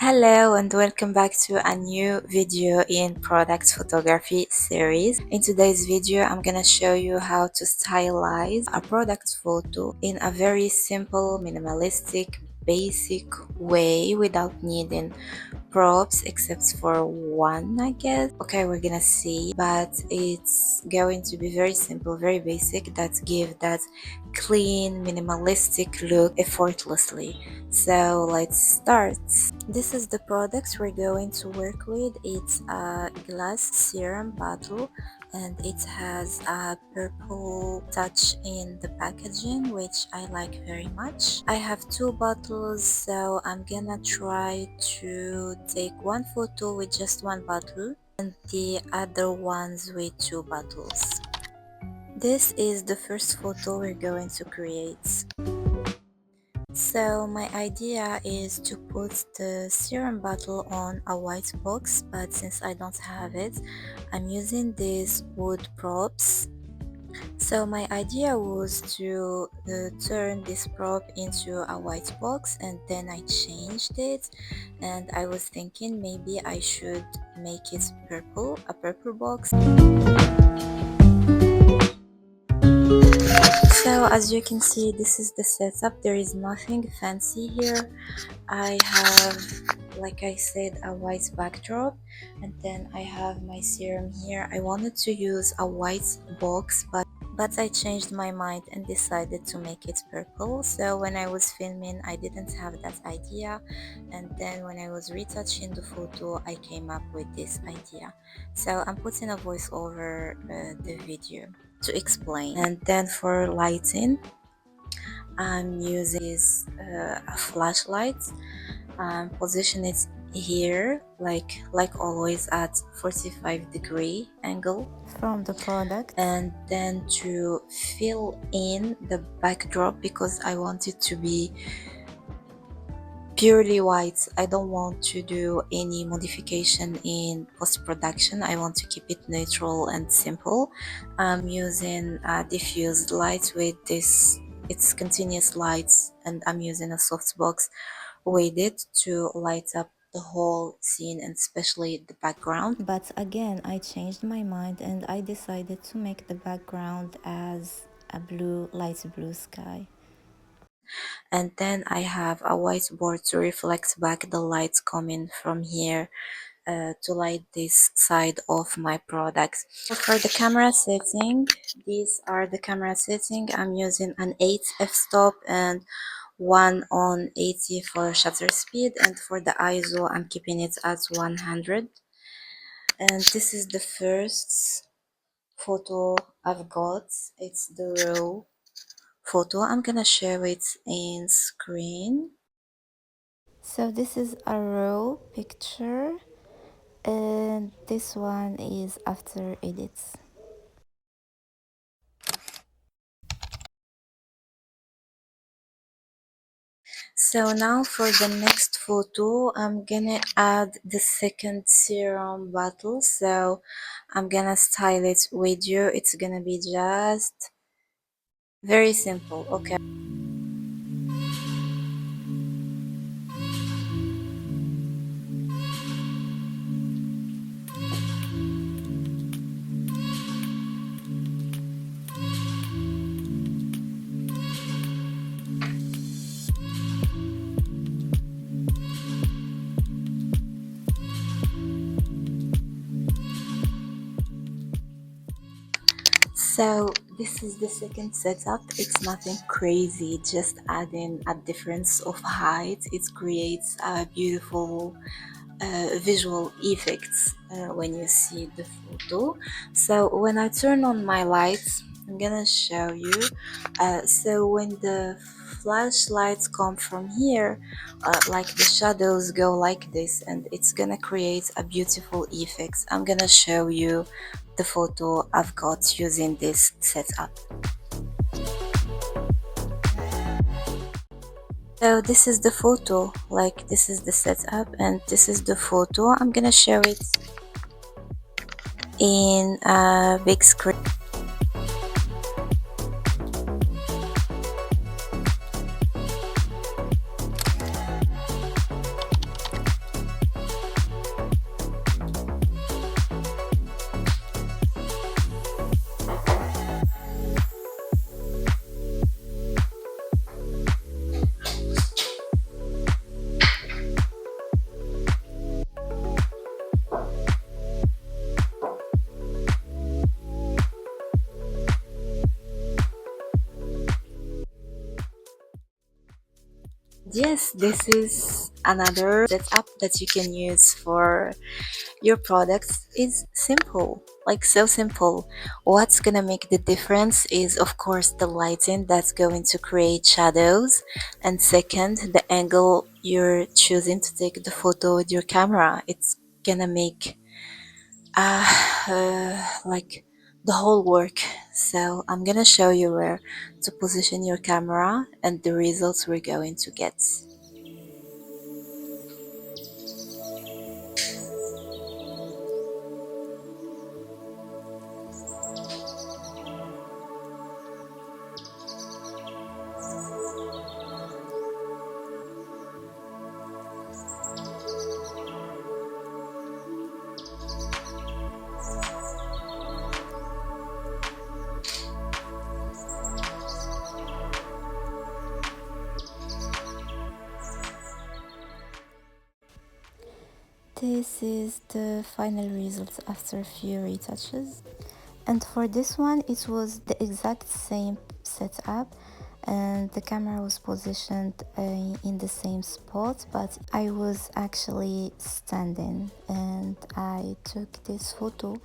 Hello and welcome back to a new video in product photography series. In today's video, I'm gonna show you how to stylize a product photo in a very simple, minimalistic, basic way without needing props except for one, I guess. Okay, we're gonna see, but it's going to be very simple, very basic, that give that clean, minimalistic look effortlessly. So let's start. This is the product we're going to work with. It's a glass serum bottle and it has a purple touch in the packaging, which I like very much. I have two bottles, so I'm gonna try to take one photo with just one bottle and the other ones with two bottles. This is the first photo we're going to create. So my idea is to put the serum bottle on a white box, but since I don't have it, I'm using these wood props. So my idea was to turn this prop into a white box, and then I changed it, and I was thinking maybe I should make it purple, a purple box. So as you can see, this is the setup. There is nothing fancy here. I have, like I said, a white backdrop, and then I have my serum here. I wanted to use a white box, but I changed my mind and decided to make it purple. So when I was filming, I didn't have that idea, and then when I was retouching the photo, I came up with this idea. So I'm putting a voice over the video to explain. And then for lighting, I'm using a flashlight. Position it here, like always, at 45-degree angle from the product, and then to fill in the backdrop, because I want it to be purely white. I don't want to do any modification in post-production. I want to keep it neutral and simple. I'm using diffused lights with this, it's continuous lights, and I'm using a softbox with it to light up the whole scene and especially the background. But again, I changed my mind and I decided to make the background as a blue, light blue sky. And then I have a whiteboard to reflect back the lights coming from here to light this side of my product. So for the camera setting, these are the camera setting. I'm using an 8 f-stop and 1 on 80 for shutter speed, and for the ISO I'm keeping it at 100. And this is the first photo I've got. It's the raw photo. I'm gonna share it in screen. So this is a raw picture, and this one is after edits. So now for the next photo, I'm gonna add the second serum bottle. So I'm gonna style it with you. It's gonna be just very simple, okay? So this is the second setup. It's nothing crazy, just adding a difference of height. It creates a beautiful visual effects when you see the photo. So when I turn on my lights, I'm gonna show you. So when the flashlights come from here, like the shadows go like this, and it's gonna create a beautiful effect. I'm gonna show you the photo I've got using this setup. So this is the photo, like this is the setup and this is the photo. I'm gonna share it in a big screen. yes, this is another setup that you can use for your products. Is simple, like so simple. What's gonna make the difference is of course the lighting that's going to create shadows, and second, the angle you're choosing to take the photo with your camera. It's gonna make like the whole work. So I'm gonna show you where to position your camera and the results we're going to get. This is the final result after a few retouches. And for this one, it was the exact same setup, and the camera was positioned in the same spot, but I was actually standing and I took this photo.